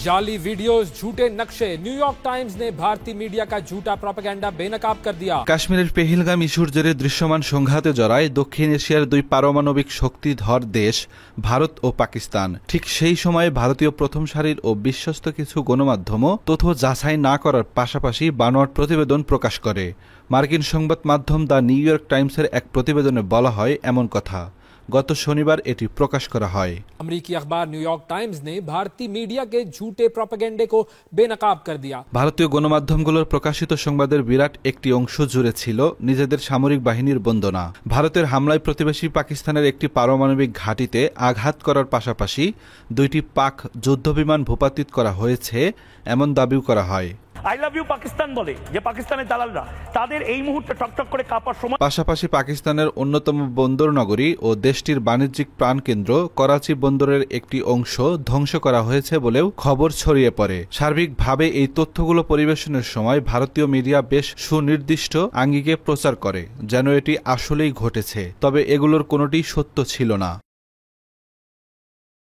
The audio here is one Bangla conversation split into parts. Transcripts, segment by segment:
जाली वीडियोस, झूठे नक्शे। न्यूयॉर्क टाइम्स ने भारतीय मीडिया का झूठा प्रोपेगेंडा बेनकाब कर दिया। কাশ্মীরের পেহেলগাম ইস্যুর জেরে দৃশ্যমান সংঘাতে জড়ায় দক্ষিণ এশিয়ার দুই পারমাণবিক শক্তিধর দেশ ভারত ও পাকিস্তান। ঠিক সেই সময়ে ভারতীয় প্রথম সারির ও বিশ্বস্ত কিছু গণমাধ্যমও তথ্য যাচাই না করার পাশাপাশি বানোয়াট প্রতিবেদন প্রকাশ করে। মার্কিন সংবাদ মাধ্যম দ্য নিউ ইয়র্ক টাইমসের এক প্রতিবেদনে বলা হয় এমন কথা। গত শনিবার এটি প্রকাশ করা হয়। अमेरिकी अखबार न्यूयॉर्क टाइम्स ने भारतीय मीडिया के झूठे प्रोपेगेंडे को बेनकाब कर दिया। ভারতীয় গণমাধ্যমগুলোর প্রকাশিত সংবাদের বিরাট একটি অংশ জুড়ে ছিল নিজেদের সামরিক বাহিনীর বন্দনা। ভারতের হামলায় প্রতিবেশী পাকিস্তানের একটি পারমাণবিক ঘাঁটিতে আঘাত করার পাশাপাশি দুইটি পাক যুদ্ধবিমান ভূপাতিত করা হয়েছে এমন দাবিও করা হয়। আই লাভ ইউ পাকিস্তান বলে যে পাকিস্তানের দালালরা তাদের এই মুহূর্তে টকটক করে কাঁপার সময়। পাশাপাশি পাকিস্তানের অন্যতম বন্দর নগরী ও দেশটির বাণিজ্যিক প্রাণকেন্দ্র করাচি বন্দরের একটি অংশ ধ্বংস করা হয়েছে বলেও খবর ছড়িয়ে পড়ে। সার্বিকভাবে এই তথ্যগুলো পরিবেশনের সময় ভারতীয় মিডিয়া বেশ সুনির্দিষ্ট আঙ্গিকে প্রচার করে যেন এটি আসলেই ঘটেছে, তবে এগুলোর কোনোটিই সত্য ছিল না।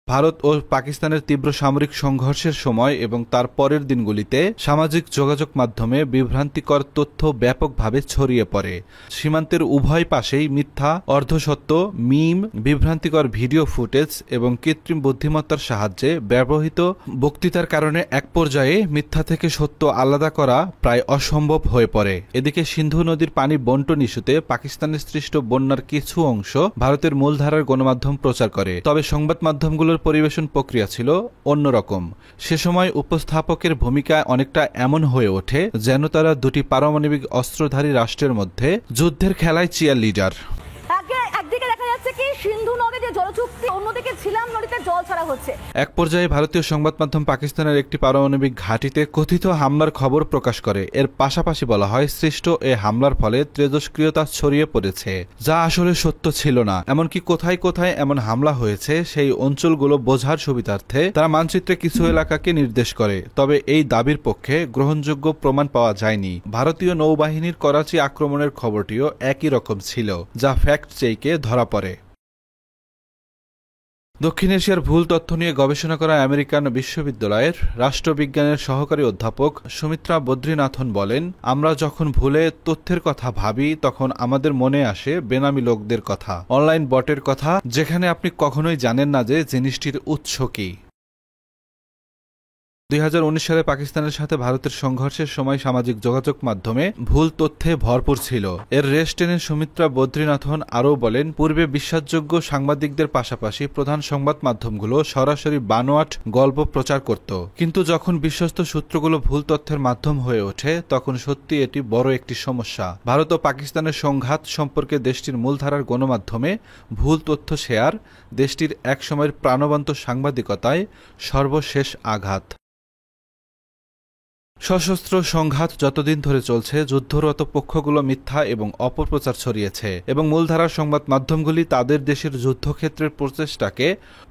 ভারত ও পাকিস্তানের তীব্র সামরিক সংঘর্ষের সময় এবং তার পরের দিনগুলিতে সামাজিক যোগাযোগ মাধ্যমে বিভ্রান্তিকর তথ্য ব্যাপকভাবে ছড়িয়ে পড়ে। সীমান্তের উভয় পাশেই মিথ্যা, অর্ধসত্য, মিম, বিভ্রান্তিকর ভিডিও ফুটেজ এবং কৃত্রিম বুদ্ধিমত্তার সাহায্যে ব্যবহৃত বক্তৃতার কারণে এক পর্যায়ে মিথ্যা থেকে সত্য আলাদা করা প্রায় অসম্ভব হয়ে পড়ে। এদিকে সিন্ধু নদীর পানি বন্টন ইস্যুতে পাকিস্তানের সৃষ্ট বন্যার কিছু অংশ ভারতের মূলধারার গণমাধ্যম প্রচার করে, তবে সংবাদ মাধ্যমগুলোর পরিবেশন প্রক্রিয়া ছিল অন্যরকম। সে সময় উপস্থাপকের ভূমিকা অনেকটা এমন হয়ে ওঠে যেন তারা দুটি পারমাণবিক অস্ত্রধারী রাষ্ট্রের মধ্যে যুদ্ধের খেলায় চিয়ার লিডার। একদিকে দেখা যাচ্ছে কি সিন্ধু নদে যে জলচুক্তি, অন্যদিকে ঝিলাম নদীতে জল ছাড়া হচ্ছে। এক পর্যায়ে ভারতীয় সংবাদ মাধ্যম পাকিস্তানের একটি পারমাণবিক ঘাঁটিতে কথিত হামলার খবর প্রকাশ করে। এর পাশাপাশি বলা হয় সৃষ্ট এ হামলার ফলে তেজস্ক্রিয়তা ছড়িয়ে পড়েছে, যা আসলে সত্য ছিল না। এমনকি কোথায় কোথায় এমন হামলা হয়েছে সেই অঞ্চলগুলো বোঝার সুবিধার্থে তারা মানচিত্রে কিছু এলাকাকে নির্দেশ করে, তবে এই দাবির পক্ষে গ্রহণযোগ্য প্রমাণ পাওয়া যায়নি। ভারতীয় নৌবাহিনীর করাচি আক্রমণের খবরটিও একই রকম ছিল, যা ফ্যাক্ট চেকে ধরা পড়ে। দক্ষিণ এশিয়ার ভুল তথ্য নিয়ে গবেষণা করা আমেরিকান বিশ্ববিদ্যালয়ের রাষ্ট্রবিজ্ঞানের সহকারী অধ্যাপক সুমিত্রা বদ্রীনাথন বলেন, আমরা যখন ভুলে তথ্যের কথা ভাবি তখন আমাদের মনে আসে বেনামি লোকদের কথা, অনলাইন বটের কথা, যেখানে আপনি কখনোই জানেন না যে জিনিসটির উৎস কি। 2019 সালে পাকিস্তানের সাথে ভারতের সংঘর্ষের সময় সামাজিক যোগাযোগ মাধ্যমে ভুল তথ্যে ভরপুর ছিল। এর রেশ টেনে সুমিত্রা বদ্রীনাথন আরও বলেন, পূর্বে বিশ্বাসযোগ্য সাংবাদিকদের পাশাপাশি প্রধান সংবাদ মাধ্যমগুলো সরাসরি বানোয়াট গল্প প্রচার করত, কিন্তু যখন বিশ্বস্ত সূত্রগুলো ভুল তথ্যের মাধ্যম হয়ে ওঠে তখন সত্যি এটি বড় একটি সমস্যা। ভারত ও পাকিস্তানের সংঘাত সম্পর্কে দেশটির মূলধারার গণমাধ্যমে ভুল তথ্য শেয়ার দেশটির একসময়ের প্রাণবন্ত সাংবাদিকতায় সর্বশেষ আঘাত। সশস্ত্র সংঘাত যতদিন ধরে চলছে, যুদ্ধরত পক্ষগুলো মিথ্যা এবং অপপ্রচার ছড়িয়েছে এবং মূলধারার সংবাদ মাধ্যমগুলি তাদের দেশের যুদ্ধক্ষেত্রের প্রচেষ্টাকে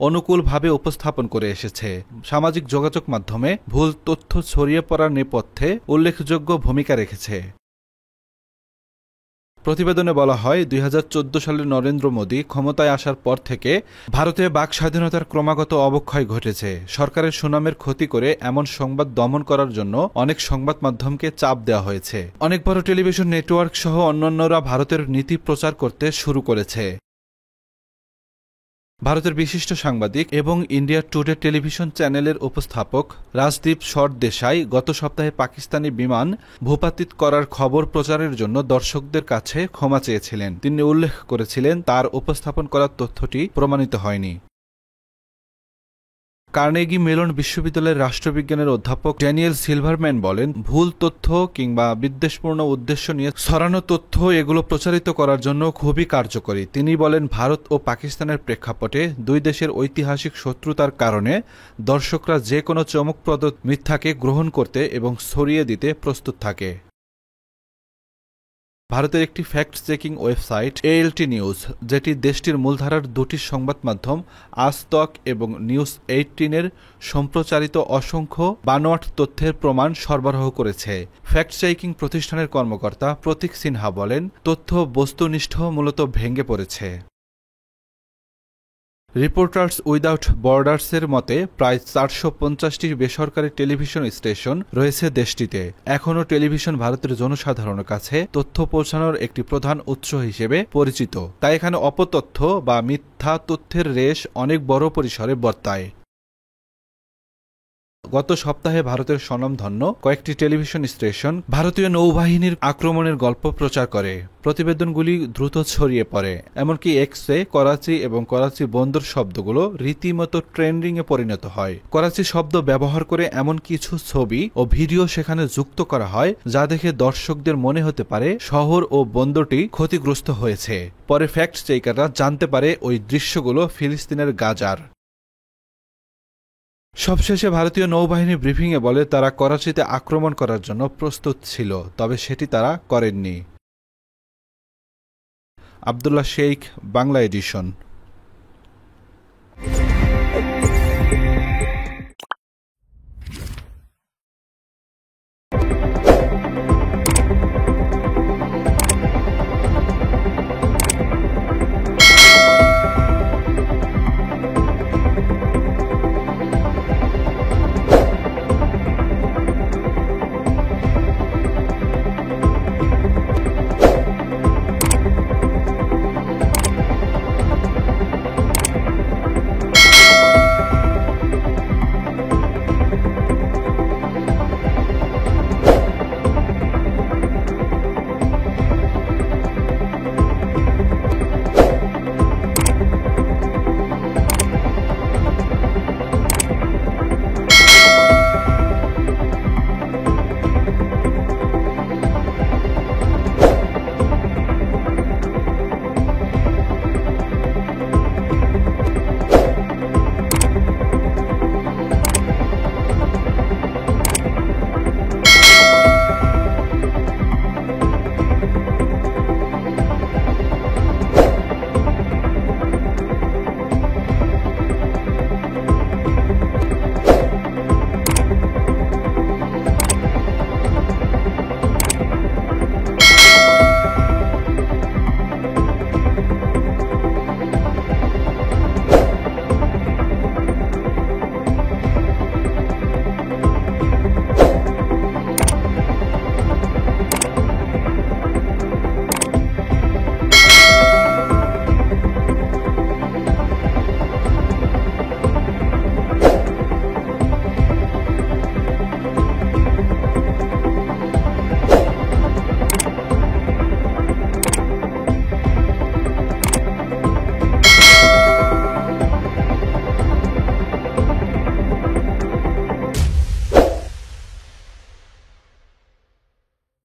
অনুকূলভাবে উপস্থাপন করে এসেছে। সামাজিক যোগাযোগ মাধ্যমে ভুল তথ্য ছড়িয়ে পড়ার নেপথ্যে উল্লেখযোগ্য ভূমিকা রেখেছে। প্রতিবেদনে বলা হয়, 2014 সালে নরেন্দ্র মোদী ক্ষমতায় আসার পর থেকে ভারতে বাক স্বাধীনতার ক্রমাগত অবক্ষয় ঘটেছে। সরকারের সুনামের ক্ষতি করে এমন সংবাদ দমন করার জন্য অনেক সংবাদ মাধ্যমকে চাপ দেওয়া হয়েছে। অনেক বড় টেলিভিশন নেটওয়ার্ক সহ অন্যান্যরা ভারতের নীতি প্রচার করতে শুরু করেছে। ভারতের বিশিষ্ট সাংবাদিক এবং ইন্ডিয়া টুডে টেলিভিশন চ্যানেলের উপস্থাপক রাজদীপ সরদেশাই গত সপ্তাহে পাকিস্তানি বিমান ভূপাতিত করার খবর প্রচারের জন্য দর্শকদের কাছে ক্ষমা চেয়েছিলেন। তিনি উল্লেখ করেছিলেন তার উপস্থাপন করার তথ্যটি প্রমাণিত হয়নি। কার্নেগি মেলন বিশ্ববিদ্যালয়ের রাষ্ট্রবিজ্ঞানের অধ্যাপক ড্যানিয়েল সিলভারম্যান বলেন, ভুল তথ্য কিংবা বিদ্বেষপূর্ণ উদ্দেশ্য নিয়ে ছড়ানো তথ্য এগুলো প্রচারিত করার জন্য খুবই কার্যকরী। তিনি বলেন, ভারত ও পাকিস্তানের প্রেক্ষাপটে দুই দেশের ঐতিহাসিক শত্রুতার কারণে দর্শকরা যে কোনো চমকপ্রদ মিথ্যাকে গ্রহণ করতে এবং ছড়িয়ে দিতে প্রস্তুত থাকে। ভারতের একটি fact checking website ALT news, যেটি দেশটির মূলধারার দুটি সংবাদ মাধ্যম আজ তক এবং নিউজ 18-এর সম্প্রচারিত অসংখ্য বানোয়াট তথ্যের প্রমাণ সরবরাহ করেছে। ফ্যাক্ট চেকিং প্রতিষ্ঠানের কর্মকর্তা প্রতীক সিনহা বলেন, তথ্য বস্তুনিষ্ঠ মূলত ভেঙে পড়েছে। রিপোর্টার্স উইদাউট বর্ডার্সের মতে প্রায় 450টি বেসরকারি টেলিভিশন স্টেশন রয়েছে দেশটিতে। এখনও টেলিভিশন ভারতের জনসাধারণের কাছে তথ্য পৌঁছানোর একটি প্রধান উৎস হিসেবে পরিচিত, তাই এখানে অপতথ্য বা মিথ্যা তথ্যের রেশ অনেক বড় পরিসরে বর্তায়। গত সপ্তাহে ভারতের স্বনামধন্য কয়েকটি টেলিভিশন স্টেশন ভারতীয় নৌবাহিনীর আক্রমণের গল্প প্রচার করে। প্রতিবেদনগুলি দ্রুত ছড়িয়ে পড়ে, এমনকি এক্সে করাচি এবং করাচি বন্দর শব্দগুলো রীতিমতো ট্রেন্ডিংয়ে পরিণত হয়। করাচি শব্দ ব্যবহার করে এমন কিছু ছবি ও ভিডিও সেখানে যুক্ত করা হয় যা দেখে দর্শকদের মনে হতে পারে শহর ও বন্দরটি ক্ষতিগ্রস্ত হয়েছে। পরে ফ্যাক্ট চেকাররা জানতে পারে ওই দৃশ্যগুলো ফিলিস্তিনের গাজার। সবশেষে ভারতীয় নৌবাহিনী ব্রিফিংয়ে বলে তারা করাচিতে আক্রমণ করার জন্য প্রস্তুত ছিল, তবে সেটি তারা করেননি। আব্দুল্লাহ শেখ, বাংলা এডিশন।